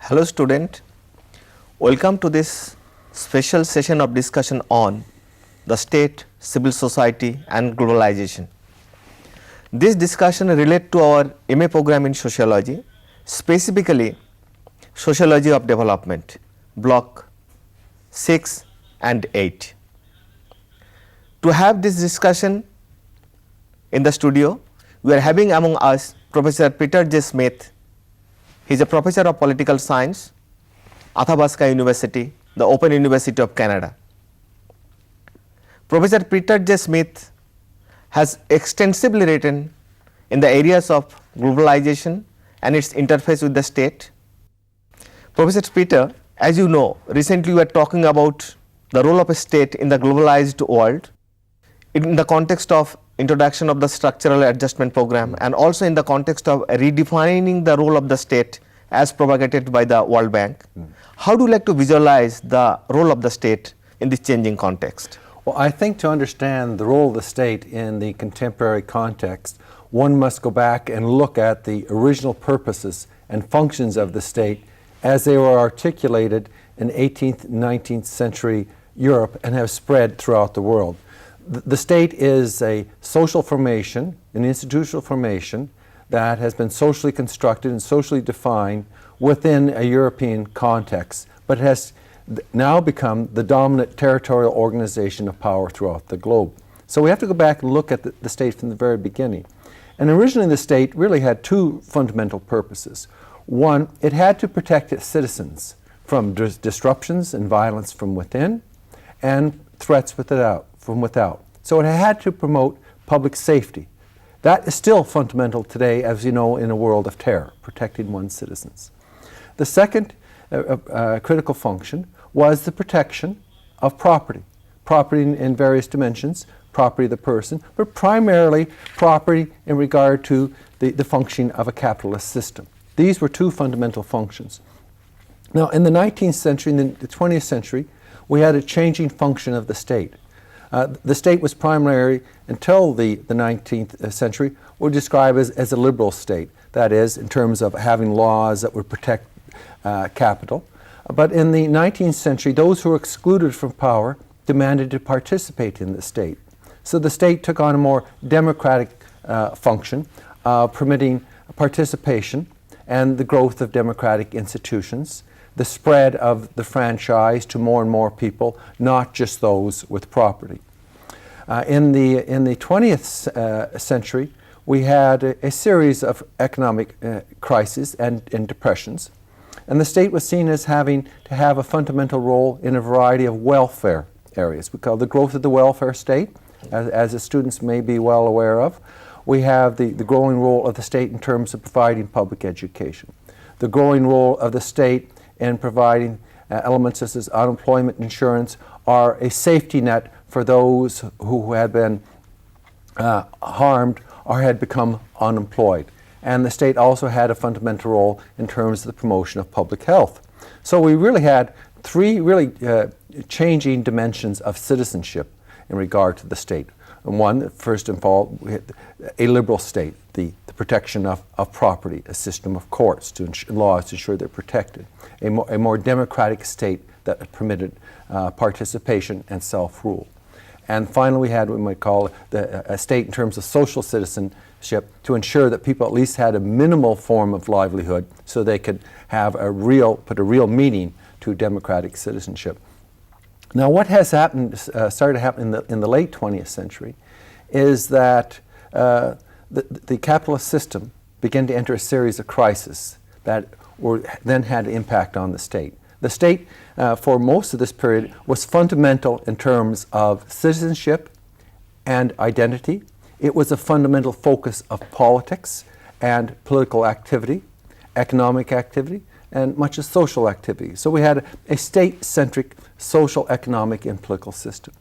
Hello student, welcome to this special session of discussion on the state, civil society and globalization. This discussion relates to our MA program in sociology, specifically sociology of development, block 6 and 8. To have this discussion in the studio, we are having among us Professor Peter J. Smith. He is a professor of political science, Athabasca University, the Open University of Canada. Professor Peter J. Smith has extensively written in the areas of globalization and its interface with the state. Professor Peter, as you know, recently we are talking about the role of a state in the globalized world in the context of introduction of the structural adjustment program and also in the context of redefining the role of the state as propagated by the World Bank. How do you like to visualize the role of the state in this changing context? Well, I think to understand the role of the state in the contemporary context, one must go back and look at the original purposes and functions of the state as they were articulated in 18th, 19th century Europe and have spread throughout the world. The state is a social formation, an institutional formation that has been socially constructed and socially defined within a European context, but has now become the dominant territorial organization of power throughout the globe. So we have to go back and look at the state from the very beginning. And originally the state really had two fundamental purposes. One, it had to protect its citizens from disruptions and violence from within and threats from without. So it had to promote public safety. That is still fundamental today, as you know, in a world of terror, protecting one's citizens. The second critical function was the protection of property. Property in various dimensions, property of the person, but primarily property in regard to the functioning of a capitalist system. These were two fundamental functions. Now, in the 19th century and the 20th century, we had a changing function of the state. The state was primarily, until the 19th century, would describe as a liberal state. That is, in terms of having laws that would protect capital. But in the 19th century, those who were excluded from power demanded to participate in the state. So the state took on a more democratic function, permitting participation and the growth of democratic institutions, the spread of the franchise to more and more people, not just those with property. In the 20th century, we had a series of economic crises and depressions, and the state was seen as having to have a fundamental role in a variety of welfare areas. We call the growth of the welfare state, as the students may be well aware of. We have the growing role of the state in terms of providing public education, the growing role of the state in providing elements such as unemployment insurance are a safety net for those who had been harmed or had become unemployed. And the state also had a fundamental role in terms of the promotion of public health. So we really had three changing dimensions of citizenship in regard to the state. And one, first of all, we had a liberal state, the protection of property, a system of courts, laws to ensure they're protected, a more democratic state that permitted participation and self-rule. And finally, we had what we might call a state in terms of social citizenship to ensure that people at least had a minimal form of livelihood so they could have put a real meaning to democratic citizenship. Now, what has happened, started happening in the late 20th century is that the capitalist system began to enter a series of crises that then had impact on the state. The state, for most of this period, was fundamental in terms of citizenship and identity. It was a fundamental focus of politics and political activity, economic activity, and much of social activity. So we had a state-centric social, economic, and political system.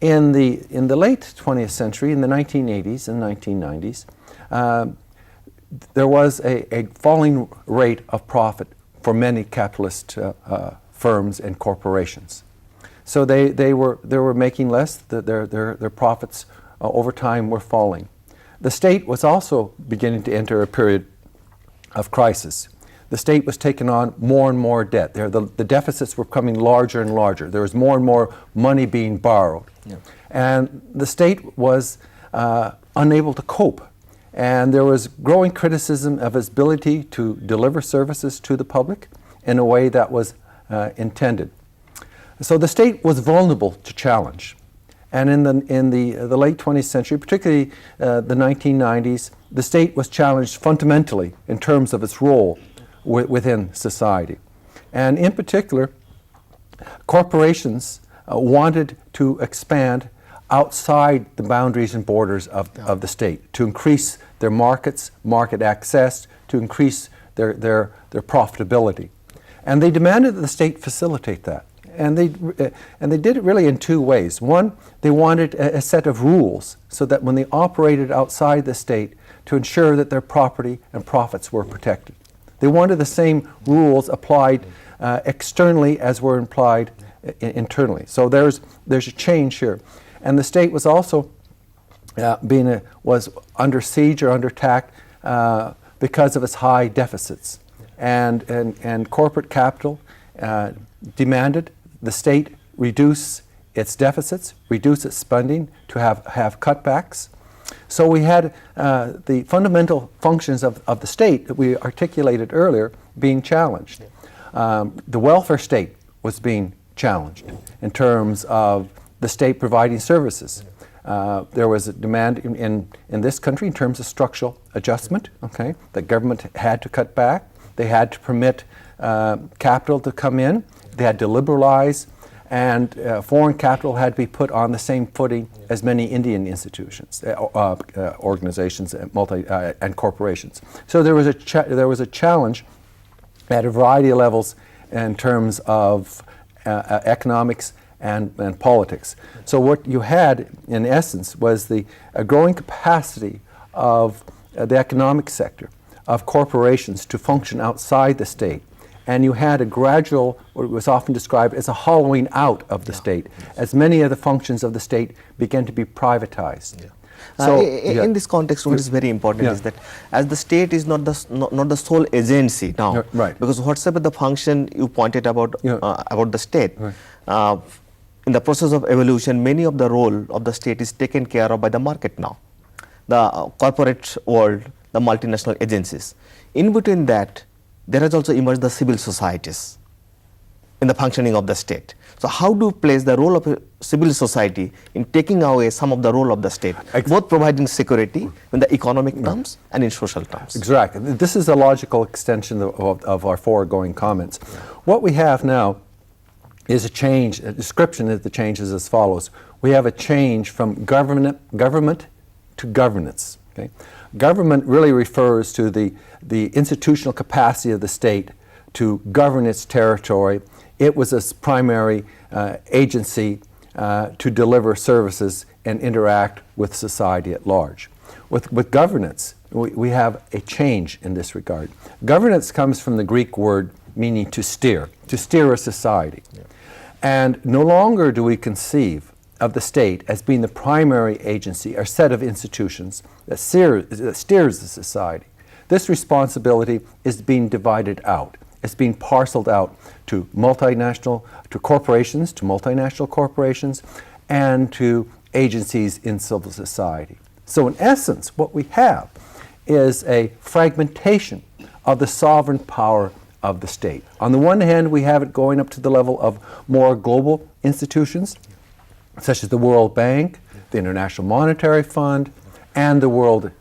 In the late 20th century, in the 1980s and 1990s, there was a falling rate of profit for many capitalist firms and corporations. So they were making less. Their profits over time were falling. The state was also beginning to enter a period of crisis. the state was taking on more and more debt. The deficits were becoming larger and larger. There was more and more money being borrowed. Yeah. And the state was unable to cope. And there was growing criticism of its ability to deliver services to the public in a way that was intended. So the state was vulnerable to challenge. And in the late 20th century, particularly the 1990s, the state was challenged fundamentally in terms of its role within society. And in particular, corporations wanted to expand outside the boundaries and borders of the state, to increase their market access, to increase their profitability. And they demanded that the state facilitate that. And they did it really in two ways. One, they wanted a set of rules so that when they operated outside the state, to ensure that their property and profits were protected. They wanted the same rules applied externally as were applied internally. So there's a change here. And the state was also was under siege or under attack because of its high deficits. And corporate capital demanded the state reduce its deficits, reduce its spending, to have cutbacks. So we had the fundamental functions of the state that we articulated earlier being challenged. The welfare state was being challenged in terms of the state providing services. There was a demand in this country in terms of structural adjustment. Okay, the government had to cut back. They had to permit capital to come in. They had to liberalize, and foreign capital had to be put on the same footing as many Indian institutions, organizations, and corporations. So there was a challenge at a variety of levels in terms of economics and politics. So what you had, in essence, was a growing capacity of the economic sector, of corporations to function outside the state. And you had a gradual, what was often described as a hollowing out of the state, as many of the functions of the state began to be privatized. Yeah. So, in this context, what is very important is that as the state is not the sole agency now, right. Because whatsoever the function you pointed about the state, right. In the process of evolution, many of the role of the state is taken care of by the market now, the corporate world, the multinational agencies. In between that, there has also emerged the civil societies in the functioning of the state. So how do you place the role of a civil society in taking away some of the role of the state, both providing security in the economic terms and in social terms? Exactly. This is a logical extension of our foregoing comments. What we have now is a change. A description of the change is as follows. We have a change from government to governance. Okay? Government really refers to the institutional capacity of the state to govern its territory. It was a primary agency to deliver services and interact with society at large. With governance, we have a change in this regard. Governance comes from the Greek word meaning to steer a society. Yeah. And no longer do we conceive of the state as being the primary agency or set of institutions that steers the society. This responsibility is being divided out. It's being parceled out to multinational corporations, and to agencies in civil society. So in essence, what we have is a fragmentation of the sovereign power of the state. On the one hand, we have it going up to the level of more global institutions, such as the World Bank, the International Monetary Fund, and the World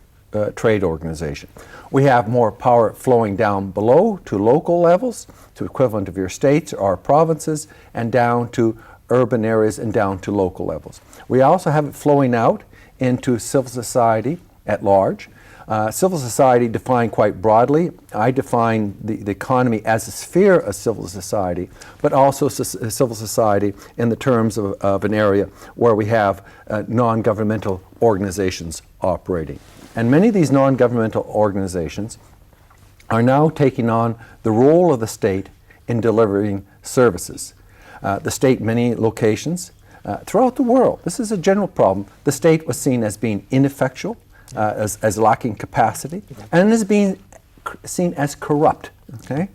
Trade Organization. We have more power flowing down below to local levels, to equivalent of your states or provinces, and down to urban areas and down to local levels. We also have it flowing out into civil society at large. Civil society defined quite broadly. I define the economy as a sphere of civil society, but also civil society in the terms of an area where we have non-governmental organizations operating. And many of these non-governmental organizations are now taking on the role of the state in delivering services. The state, many locations throughout the world, this is a general problem. The state was seen as being ineffectual, as lacking capacity, and as being seen as corrupt. Okay,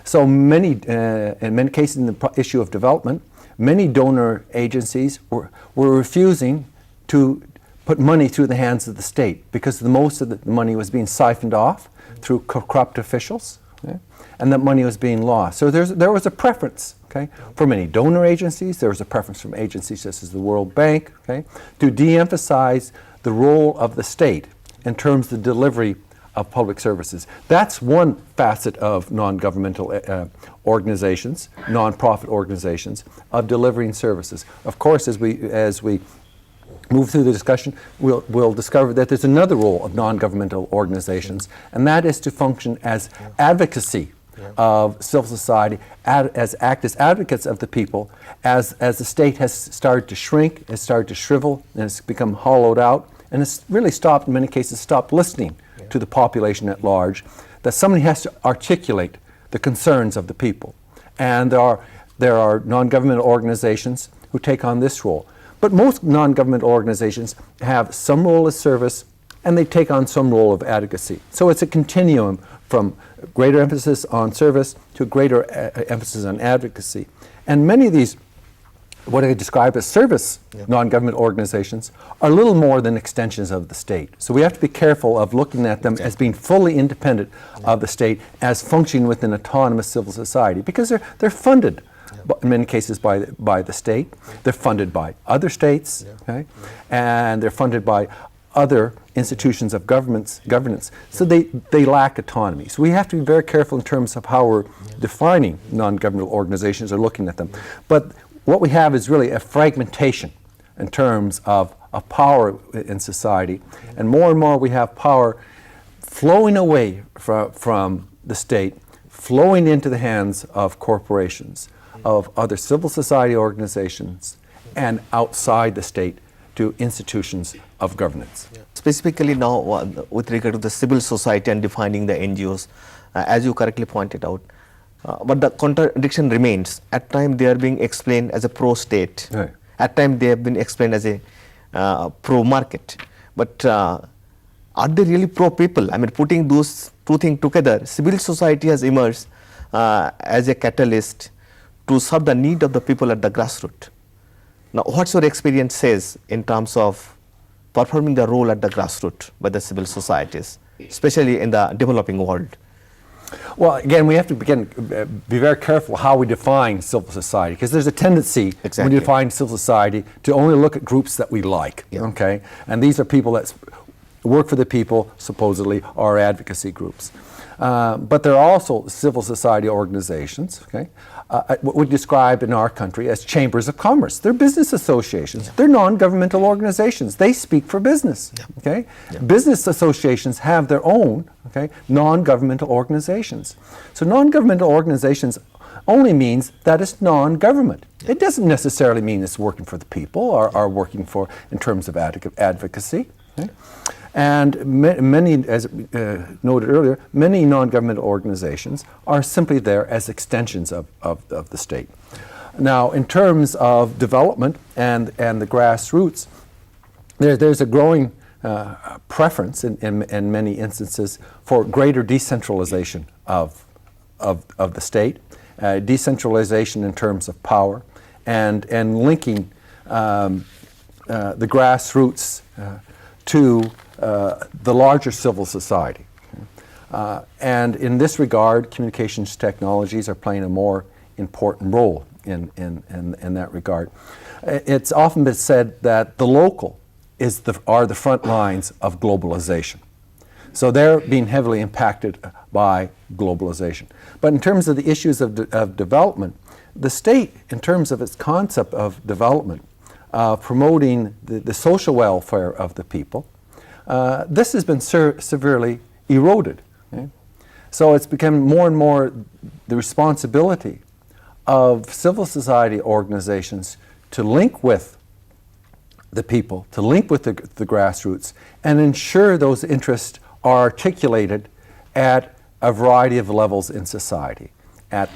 so many, in many cases, in the issue of development, many donor agencies were refusing to put money through the hands of the state because most of the money was being siphoned off through corrupt officials, okay? And that money was being lost. So there was a preference, okay, for many donor agencies. There was a preference from agencies such as the World Bank, okay, to de-emphasize the role of the state in terms of the delivery of public services. That's one facet of non-governmental organizations, non-profit organizations, of delivering services. Of course, as we move through the discussion, we'll discover that there's another role of non-governmental organizations, and that is to function as advocacy of civil society, act as advocates of the people, as the state has started to shrink, has started to shrivel, and has become hollowed out, and has really stopped, in many cases, stopped listening to the population at large, that somebody has to articulate the concerns of the people. And there are non-governmental organizations who take on this role. But most non-government organizations have some role of service, and they take on some role of advocacy. So it's a continuum from greater emphasis on service to greater emphasis on advocacy. And many of these, what I describe as service non-government organizations, are little more than extensions of the state. So we have to be careful of looking at them as being fully independent of the state, as functioning within autonomous civil society, because they're funded in many cases by the state. They're funded by other states, okay? And they're funded by other institutions of governance. So they lack autonomy. So we have to be very careful in terms of how we're defining non-governmental organizations or looking at them. But what we have is really a fragmentation in terms of power in society. And more we have power flowing away from the state, flowing into the hands of corporations, of other civil society organizations, and outside the state to institutions of governance. Specifically now with regard to the civil society and defining the NGOs, as you correctly pointed out, but the contradiction remains. At times they are being explained as a pro-state. Right. At times they have been explained as a pro-market. But are they really pro-people? I mean, putting those two things together, civil society has emerged as a catalyst to serve the need of the people at the grassroots. Now, what's your experience says in terms of performing the role at the grassroots by the civil societies, especially in the developing world? Well, again, we have to be very careful how we define civil society, because there's a tendency when you define civil society to only look at groups that we like, okay? And these are people that work for the people, supposedly, or advocacy groups. But there are also civil society organizations, okay, what we describe in our country as chambers of commerce. They're business associations. They're non-governmental organizations. They speak for business, okay? Business associations have their own, okay, non-governmental organizations. So non-governmental organizations only means that it's non-government. It doesn't necessarily mean it's working for the people or working for, in terms of advocacy, okay? And many, as noted earlier, many non-governmental organizations are simply there as extensions of the state. Now, in terms of development and the grassroots, there's a growing preference in many instances for greater decentralization of the state, decentralization in terms of power, and linking the grassroots to the larger civil society. And in this regard, communications technologies are playing a more important role in that regard. It's often been said that the local are the front lines of globalization. So they're being heavily impacted by globalization. But in terms of the issues of development, the state, in terms of its concept of development, promoting the social welfare of the people, this has been severely eroded. Okay? So it's become more and more the responsibility of civil society organizations to link with the people, to link with the grassroots, and ensure those interests are articulated at a variety of levels in society. At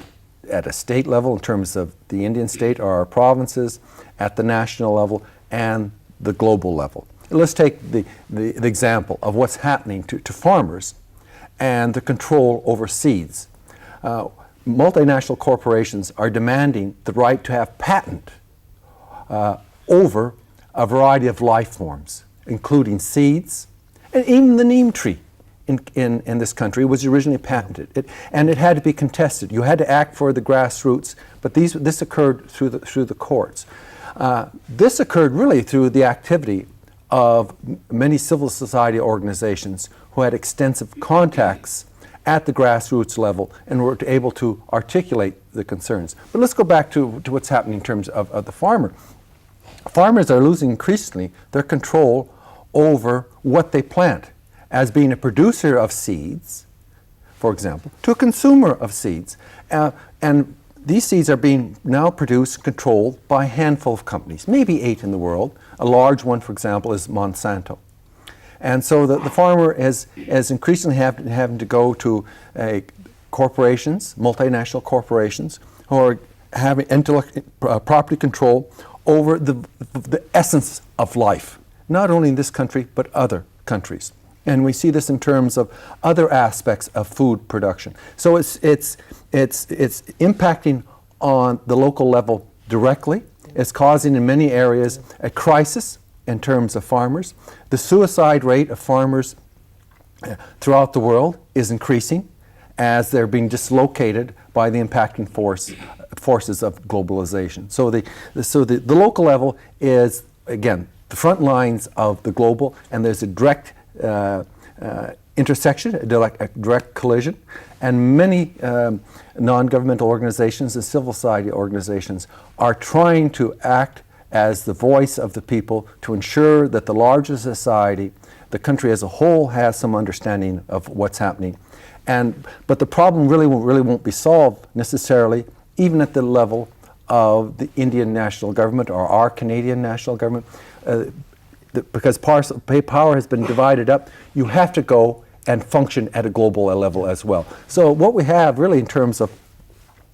a state level, in terms of the Indian state or our provinces, at the national level, and the global level. Let's take the example of what's happening to farmers and the control over seeds. Multinational corporations are demanding the right to have patent over a variety of life forms, including seeds, and even the neem tree in this country was originally patented. And it had to be contested. You had to act for the grassroots, but this occurred through the courts. This occurred really through the activity of many civil society organizations who had extensive contacts at the grassroots level and were able to articulate the concerns. But let's go back to what's happening in terms of the farmer. Farmers are losing increasingly their control over what they plant, as being a producer of seeds, for example, to a consumer of seeds. And these seeds are being now produced and controlled by a handful of companies, maybe 8 in the world. A large one, for example, is Monsanto. And so the farmer is increasingly having to go to corporations, multinational corporations, who are having property control over the essence of life, not only in this country, but other countries. And we see this in terms of other aspects of food production. So it's impacting on the local level directly. It's causing in many areas a crisis in terms of farmers. The suicide rate of farmers throughout the world is increasing as they're being dislocated by the impacting forces of globalization. So the local level is, again, the front lines of the global, and there's a direct intersection, a direct collision, and many non-governmental organizations and civil society organizations are trying to act as the voice of the people to ensure that the larger society, the country as a whole, has some understanding of what's happening. But the problem really won't be solved necessarily, even at the level of the Indian national government or our Canadian national government, because power has been divided up. You have to go and function at a global level as well. So what we have really in terms of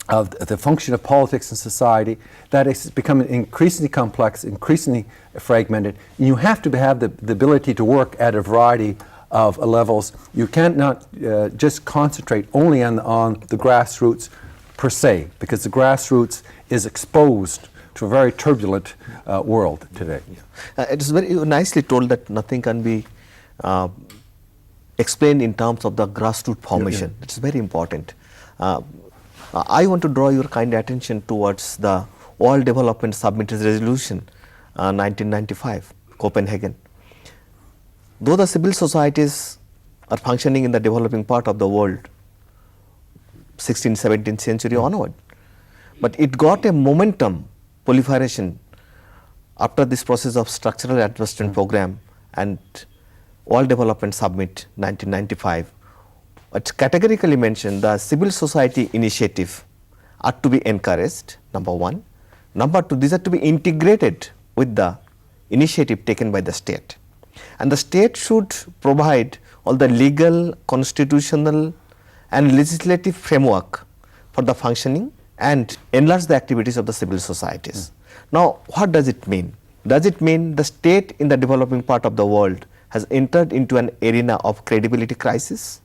the function of politics and society, that is becoming increasingly complex, increasingly fragmented. And you have to have the ability to work at a variety of levels. You can't not just concentrate only on the grassroots per se, because the grassroots is exposed to a very turbulent world today. It is very nicely told that nothing can be explained in terms of the grassroots formation. It's very important. I want to draw your kind attention towards the World Development Summit Resolution 1995, Copenhagen. Though the civil societies are functioning in the developing part of the world, 16th, 17th century onward, but it got a momentum proliferation after this process of structural adjustment program and World Development Summit 1995. It categorically mentioned the civil society initiative are to be encouraged, number one. Number two, these are to be integrated with the initiative taken by the state. And the state should provide all the legal, constitutional and legislative framework for the functioning and enlarge the activities of the civil societies. Now, what does it mean? Does it mean the state in the developing part of the world has entered into an arena of credibility crisis?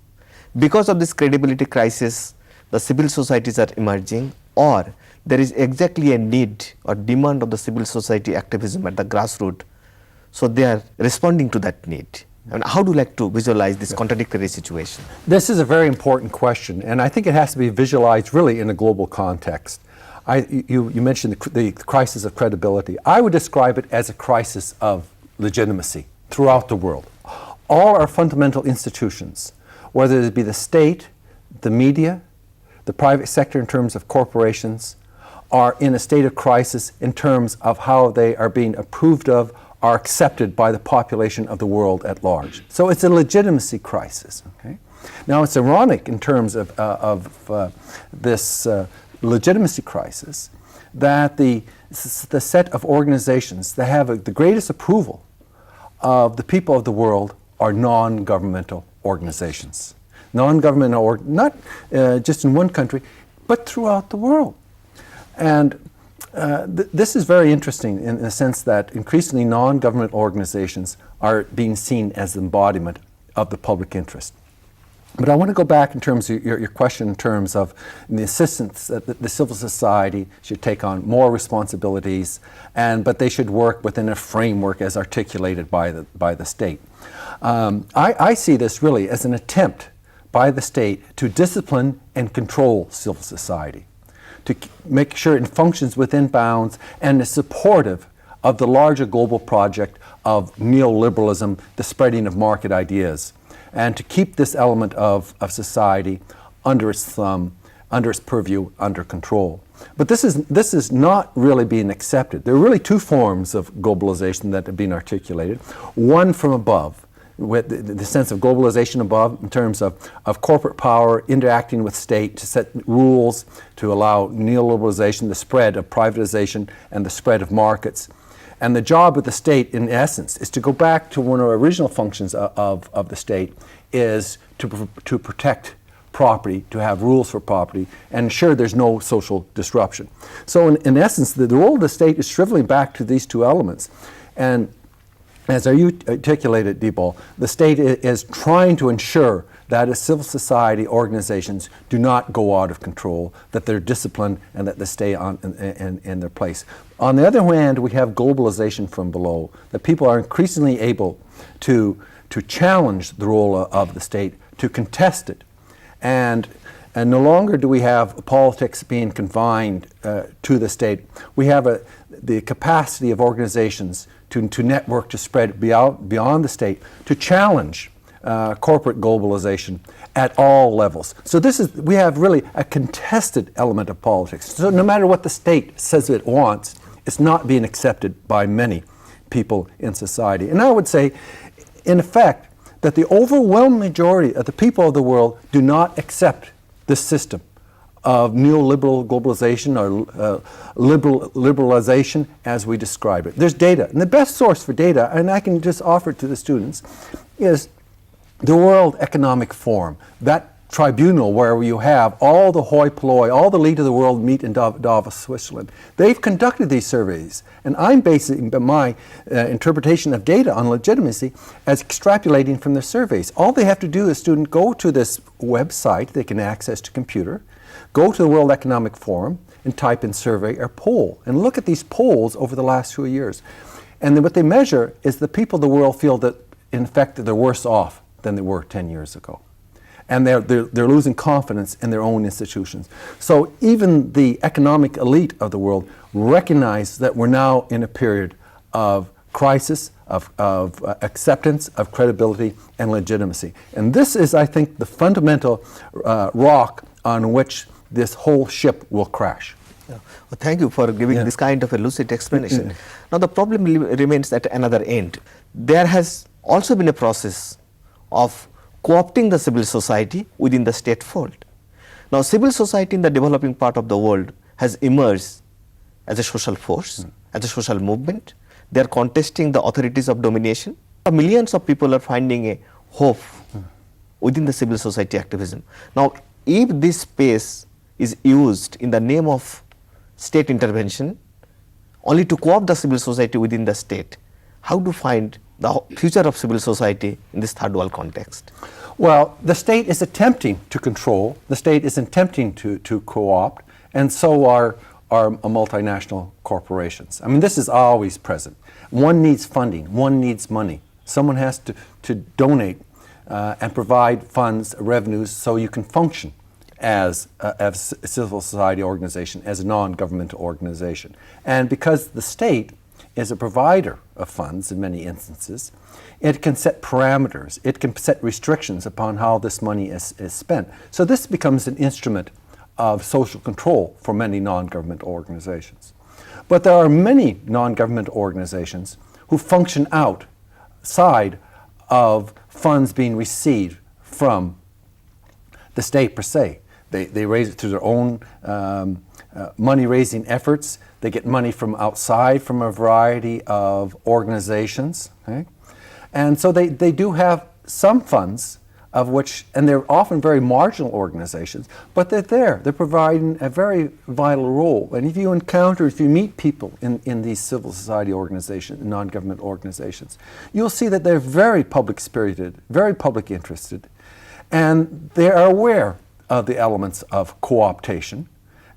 Because of this credibility crisis, the civil societies are emerging, or there is exactly a need or demand of the civil society activism at the grassroots, so they are responding to that need. And how do you like to visualize this contradictory situation? This is a very important question, and I think it has to be visualized really in a global context. You mentioned the crisis of credibility. I would describe it as a crisis of legitimacy throughout the world. All our fundamental institutions, whether it be the state, the media, the private sector in terms of corporations, are in a state of crisis in terms of how they are being approved of, are accepted by the population of the world at large. So it's a legitimacy crisis. Okay? Now it's ironic in terms of this legitimacy crisis that the set of organizations that have the greatest approval of the people of the world are non-governmental organizations. Non-governmental, not just in one country, but throughout the world. And this is very interesting in the sense that increasingly non-government organizations are being seen as the embodiment of the public interest. But I want to go back in terms of your question in terms of the assistance that the civil society should take on more responsibilities, but they should work within a framework as articulated by the state. I see this really as an attempt by the state to discipline and control civil society, to make sure it functions within bounds and is supportive of the larger global project of neoliberalism, the spreading of market ideas, and to keep this element of society under its thumb, under its purview, under control. But this is not really being accepted. There are really two forms of globalization that have been articulated. One from above, with the sense of globalization above in terms of corporate power interacting with state to set rules, to allow neoliberalization, the spread of privatization and the spread of markets. And the job of the state, in essence, is to go back to one of the original functions of the state, is to protect property, to have rules for property, and ensure there's no social disruption. So in essence, the role of the state is shriveling back to these two elements. And as you articulated, Deepal, the state is trying to ensure that its civil society organizations do not go out of control, that they're disciplined, and that they stay in their place. On the other hand, we have globalization from below, that people are increasingly able to challenge the role of the state, to contest it. And no longer do we have politics being confined to the state. We have the capacity of organizations to network, to spread beyond the state, to challenge corporate globalization at all levels. So we have really a contested element of politics. So no matter what the state says it wants, it's not being accepted by many people in society. And I would say, in effect, that the overwhelming majority of the people of the world do not accept this system of neoliberal globalization or liberalization as we describe it. There's data, and the best source for data, and I can just offer it to the students, is the World Economic Forum, that tribunal where you have all the hoi polloi, all the elite of the world meet in Davos, Switzerland. They've conducted these surveys, and I'm basing my interpretation of data on legitimacy as extrapolating from their surveys. All they have to do is student go to this website they can access to computer, go to the World Economic Forum and type in survey or poll, and look at these polls over the last 2 years. And then what they measure is the people of the world feel that, in fact, that they're worse off than they were 10 years ago. And they're losing confidence in their own institutions. So even the economic elite of the world recognize that we're now in a period of crisis, of acceptance, of credibility, and legitimacy. And this is, I think, the fundamental rock on which this whole ship will crash. Yeah. Well, thank you for giving this kind of a lucid explanation. Now the problem remains at another end. There has also been a process of co-opting the civil society within the state fold. Now civil society in the developing part of the world has emerged as a social force, as a social movement. They are contesting the authorities of domination. Millions of people are finding a hope within the civil society activism. Now if this space is used in the name of state intervention only to co-opt the civil society within the state, how to find the future of civil society in this third world context? Well, the state is attempting to control, the state is attempting to co-opt, and so are multinational corporations. I mean, this is always present. One needs funding, one needs money. Someone has to donate and provide funds, revenues, so you can function as a civil society organization, as a non-governmental organization. And because the state is a provider of funds in many instances, it can set parameters, it can set restrictions upon how this money is spent. So this becomes an instrument of social control for many non-government organizations. But there are many non-government organizations who function outside of funds being received from the state per se. They raise it through their own money-raising efforts. They get money from outside, from a variety of organizations. Okay? And so they do have some funds of which, and they're often very marginal organizations, but they're there. They're providing a very vital role. And if you meet people in these civil society organizations, non-government organizations, you'll see that they're very public-spirited, very public-interested, And they are aware of the elements of co-optation,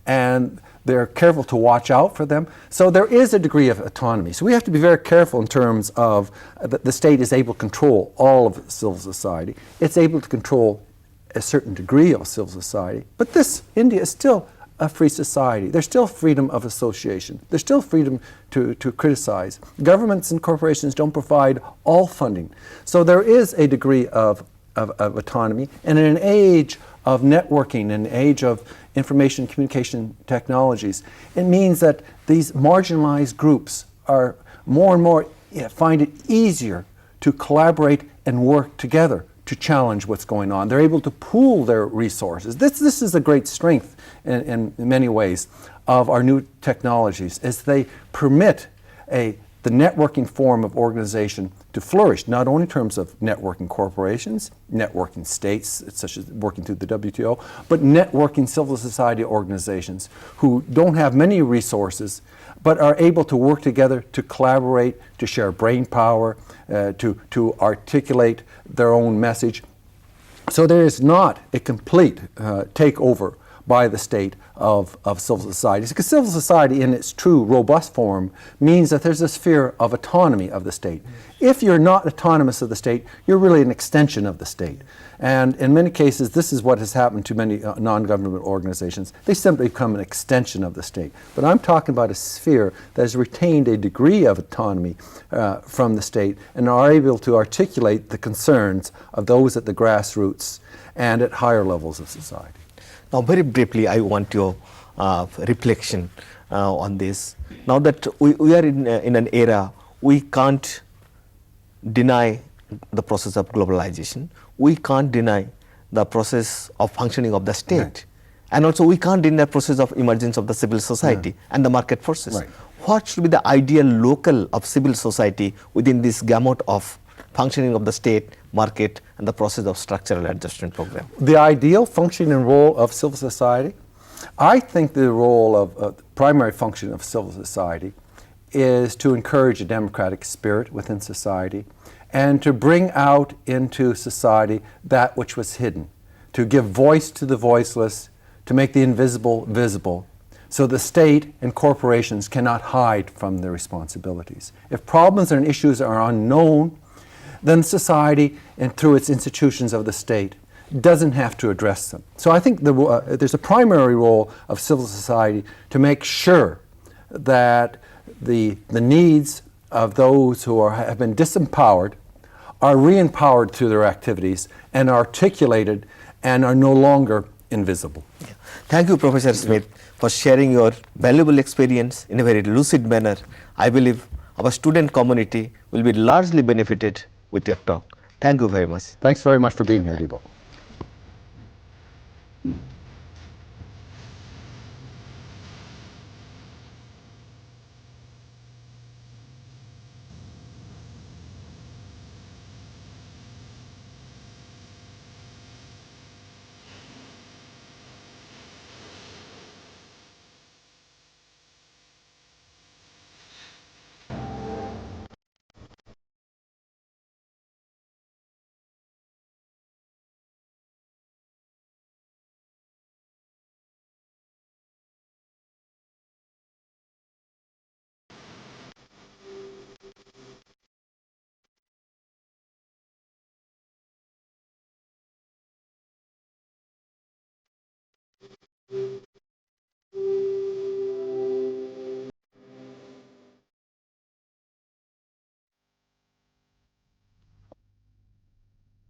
and they're careful to watch out for them. So there is a degree of autonomy. So we have to be very careful in terms of the state is able to control all of civil society. It's able to control a certain degree of civil society. But India is still a free society. There's still freedom of association. There's still freedom to criticize. Governments and corporations don't provide all funding. So there is a degree of autonomy. And in an age of networking, in an age of information and communication technologies, it means that these marginalized groups are more and more find it easier to collaborate and work together to challenge what's going on. They're able to pool their resources. This is a great strength in many ways of our new technologies, as they permit the networking form of organization to flourish, not only in terms of networking corporations, networking states, such as working through the WTO, but networking civil society organizations who don't have many resources, but are able to work together to collaborate, to share brain power, to articulate their own message. So there is not a complete takeover by the state of civil societies, because civil society in its true robust form means that there's a sphere of autonomy of the state. If you're not autonomous of the state, you're really an extension of the state. And in many cases, this is what has happened to many non-government organizations. They simply become an extension of the state. But I'm talking about a sphere that has retained a degree of autonomy from the state and are able to articulate the concerns of those at the grassroots and at higher levels of society. Now, very briefly, I want your reflection on this. Now that we are in an era, we can't deny the process of globalization. We can't deny the process of functioning of the state. Right. And also, we can't deny the process of emergence of the civil society and the market forces. Right. What should be the ideal local of civil society within this gamut of functioning of the state, market, and the process of structural adjustment program? The ideal function and role of civil society? I think the role of primary function of civil society is to encourage a democratic spirit within society and to bring out into society that which was hidden, to give voice to the voiceless, to make the invisible visible, so the state and corporations cannot hide from their responsibilities. If problems and issues are unknown, then society, and through its institutions of the state, doesn't have to address them. So I think there's a primary role of civil society to make sure that the needs of those who have been disempowered are re-empowered through their activities and articulated and are no longer invisible. Yeah. Thank you, Professor Smith, for sharing your valuable experience in a very lucid manner. I believe our student community will be largely benefited with your talk. Thank you very much. Thanks very much for being here, Debo.